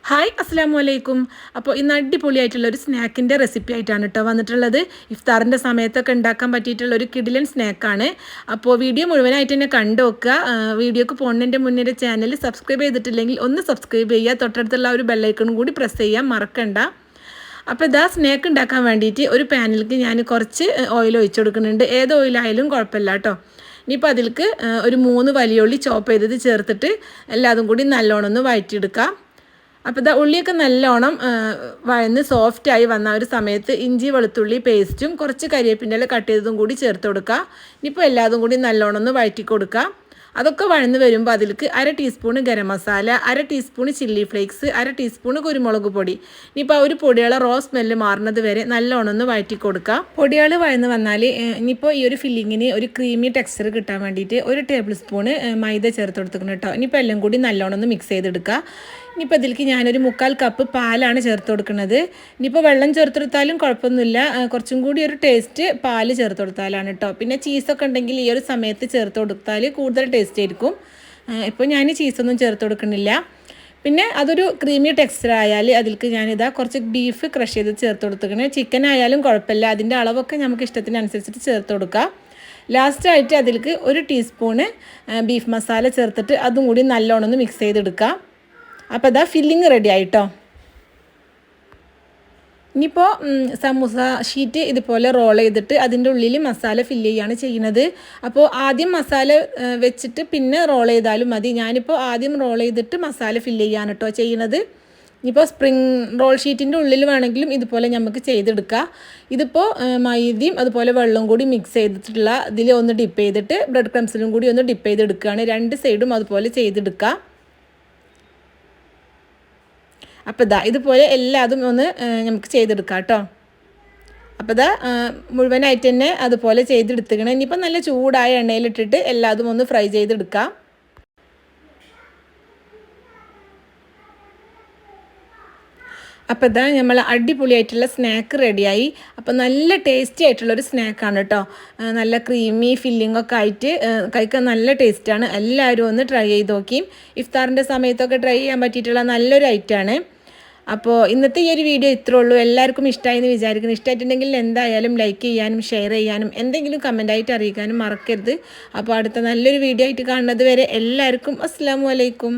Hi അസ്സലാമു അലൈക്കും. അപ്പോൾ ഇന്ന് അടിപൊളിയായിട്ടുള്ള ഒരു സ്നാക്കിൻ്റെ റെസിപ്പി ആയിട്ടാണ് കേട്ടോ വന്നിട്ടുള്ളത്. ഇഫ്താറിൻ്റെ സമയത്തൊക്കെ ഉണ്ടാക്കാൻ പറ്റിയിട്ടുള്ള ഒരു കിടിലൻ സ്നാക്കാണ്. അപ്പോൾ വീഡിയോ മുഴുവനായിട്ട് തന്നെ കണ്ടു നോക്കുക. വീഡിയോക്ക് പോകുന്നതിൻ്റെ മുന്നേ ചാനൽ സബ്സ്ക്രൈബ് ചെയ്തിട്ടില്ലെങ്കിൽ ഒന്ന് സബ്സ്ക്രൈബ് ചെയ്യുക. തൊട്ടടുത്തുള്ള ഒരു ബെല്ലൈക്കണും കൂടി പ്രസ് ചെയ്യാൻ മറക്കണ്ട. അപ്പോൾ ഇതാ സ്നാക്ക് ഉണ്ടാക്കാൻ വേണ്ടിയിട്ട് ഒരു പാനിലേക്ക് ഞാൻ കുറച്ച് ഓയിൽ ഒഴിച്ചു കൊടുക്കുന്നുണ്ട്. ഏത് ഓയിലായാലും കുഴപ്പമില്ല കേട്ടോ. ഇനിയിപ്പോൾ അതിലേക്ക് ഒരു 3 വലിയ ഉള്ളി ചോപ്പ് ചെയ്തത് ചേർത്തിട്ട് എല്ലാതും കൂടി നല്ലോണം ഒന്ന് വഴറ്റിയെടുക്കാം. അപ്പോൾ ഇതാ ഉള്ളിയൊക്കെ നല്ലോണം വഴന്ന് സോഫ്റ്റായി വന്ന ഒരു സമയത്ത് ഇഞ്ചി വെളുത്തുള്ളി പേസ്റ്റും കുറച്ച് കരിവേപ്പിൻ്റെ ഇല കട്ട് ചെയ്തതും കൂടി ചേർത്ത് കൊടുക്കുക. ഇനിയിപ്പോൾ എല്ലാതും കൂടി നല്ലോണം ഒന്ന് വഴറ്റി കൊടുക്കുക. അതൊക്കെ വഴന്ന് വരുമ്പോൾ അതിലേക്ക് 1/2 teaspoon garam masala, 1/2 teaspoon chilli flakes, 1/2 teaspoon കുരുമുളക് പൊടി. ഇനിയിപ്പോൾ ഒരു പൊടികളെ റോ സ്മെല്ല് മാറുന്നത് വരെ നല്ലോണം ഒന്ന് വഴറ്റി കൊടുക്കുക. പൊടികൾ വഴന്ന് വന്നാൽ ഇനിയിപ്പോൾ ഈ ഒരു ഫില്ലിങ്ങിന് ഒരു ക്രീമി ടെക്സ്ചർ കിട്ടാൻ വേണ്ടിയിട്ട് 1 ടേബിൾ സ്പൂൺ മൈദ ചേർത്ത് കൊടുത്തിട്ടുണ്ട് കേട്ടോ. ഇനിയിപ്പോൾ എല്ലാം കൂടി നല്ലോണം ഒന്ന് മിക്സ് ചെയ്തെടുക്കുക. ഇനിയിപ്പോൾ ഇതിലേക്ക് ഞാനൊരു 1/4 കപ്പ് പാലാണ് ചേർത്ത് കൊടുക്കുന്നത്. ഇനിയിപ്പോൾ വെള്ളം ചേർത്ത് കൊടുത്താലും കുഴപ്പമൊന്നുമില്ല. കുറച്ചും കൂടി ഒരു ടേസ്റ്റ് പാല് ചേർത്ത് കൊടുത്താലാണ് കേട്ടോ. പിന്നെ ചീസൊക്കെ ഉണ്ടെങ്കിൽ ഈ ഒരു സമയത്ത് ചേർത്ത് കൊടുത്താൽ കൂടുതൽ ടേസ്റ്റ് ആയിരിക്കും. ഇപ്പോൾ ഞാൻ ചീസൊന്നും ചേർത്ത് കൊടുക്കുന്നില്ല. പിന്നെ അതൊരു ക്രീമി ടെക്സ്ചർ ആയാൽ അതിലേക്ക് ഞാനിതാ കുറച്ച് ബീഫ് ക്രഷ് ചെയ്ത് ചേർത്ത് കൊടുത്തിരിക്കണേ. ചിക്കൻ ആയാലും കുഴപ്പമില്ല. അതിൻ്റെ അളവൊക്കെ നമുക്ക് ഇഷ്ടത്തിനനുസരിച്ചിട്ട് ചേർത്ത് കൊടുക്കാം. ലാസ്റ്റായിട്ട് അതിലേക്ക് 1 ടീസ്പൂണ് ബീഫ് മസാല ചേർത്തിട്ട് അതും കൂടി നല്ലോണം ഒന്ന് മിക്സ് ചെയ്തെടുക്കാം. അപ്പോൾ അതാ ഫില്ലിങ് റെഡി ആയിട്ടോ. ഇനിയിപ്പോൾ സമൂസ ഷീറ്റ് ഇതുപോലെ റോൾ ചെയ്തിട്ട് അതിൻ്റെ ഉള്ളിൽ മസാല ഫില്ല് ചെയ്യുകയാണ് ചെയ്യുന്നത്. അപ്പോൾ ആദ്യം മസാല വെച്ചിട്ട് പിന്നെ റോൾ ചെയ്താലും മതി. ഞാനിപ്പോൾ ആദ്യം റോൾ ചെയ്തിട്ട് മസാല ഫില്ല് ചെയ്യാണ് കേട്ടോ ചെയ്യുന്നത്. ഇനിയിപ്പോൾ സ്പ്രിങ് റോൾ ഷീറ്റിൻ്റെ ഉള്ളിൽ വേണമെങ്കിലും ഇതുപോലെ നമുക്ക് ചെയ്തെടുക്കാം. ഇതിപ്പോൾ മൈദയും അതുപോലെ വെള്ളവും കൂടി മിക്സ് ചെയ്തിട്ടുള്ള ഇതിൽ ഒന്ന് ഡിപ്പ് ചെയ്തിട്ട് ബ്രെഡ് ക്രംസിലും കൂടി ഒന്ന് ഡിപ്പ് ചെയ്തെടുക്കുകയാണ്. 2 സൈഡും അതുപോലെ ചെയ്തെടുക്കുക. അപ്പോൾ ഇതാ ഇതുപോലെ എല്ലാതും ഒന്ന് നമുക്ക് ചെയ്തെടുക്കാം കേട്ടോ. അപ്പോൾ ഇതാ മുഴുവനായിട്ട് തന്നെ അതുപോലെ ചെയ്തെടുത്തിക്കണം. ഇനിയിപ്പോൾ നല്ല ചൂടായ എണ്ണയിലിട്ടിട്ട് എല്ലാതും ഒന്ന് ഫ്രൈ ചെയ്തെടുക്കാം. അപ്പോൾ ഇതാ നമ്മൾ അടിപൊളിയായിട്ടുള്ള സ്നാക്ക് റെഡിയായി. അപ്പോൾ നല്ല ടേസ്റ്റി ആയിട്ടുള്ളൊരു സ്നാക്കാണ് കേട്ടോ. നല്ല ക്രീമി ഫില്ലിങ്ങൊക്കെ ആയിട്ട് കഴിക്കാൻ നല്ല ടേസ്റ്റാണ്. എല്ലാവരും ഒന്ന് ട്രൈ ചെയ്ത് നോക്കി. ഇഫ്താറിൻ്റെ സമയത്തൊക്കെ ട്രൈ ചെയ്യാൻ പറ്റിയിട്ടുള്ള നല്ലൊരു ഐറ്റമാണ്. അപ്പോൾ ഇന്നത്തെ ഈ ഒരു വീഡിയോ ഇത്രേ ഉള്ളൂ. എല്ലാവർക്കും ഇഷ്ടമായി എന്ന് വിചാരിക്കുന്നു. ഇഷ്ടമായിട്ടുണ്ടെങ്കിൽ എന്തായാലും ലൈക്ക് ചെയ്യാനും ഷെയർ ചെയ്യാനും എന്തെങ്കിലും കമൻറ്റായിട്ട് അറിയിക്കാനും മറക്കരുത്. അപ്പോൾ അടുത്ത നല്ലൊരു വീഡിയോ ആയിട്ട് കാണുന്നത് വരെ എല്ലാവർക്കും അസ്സലാമു അലൈക്കും.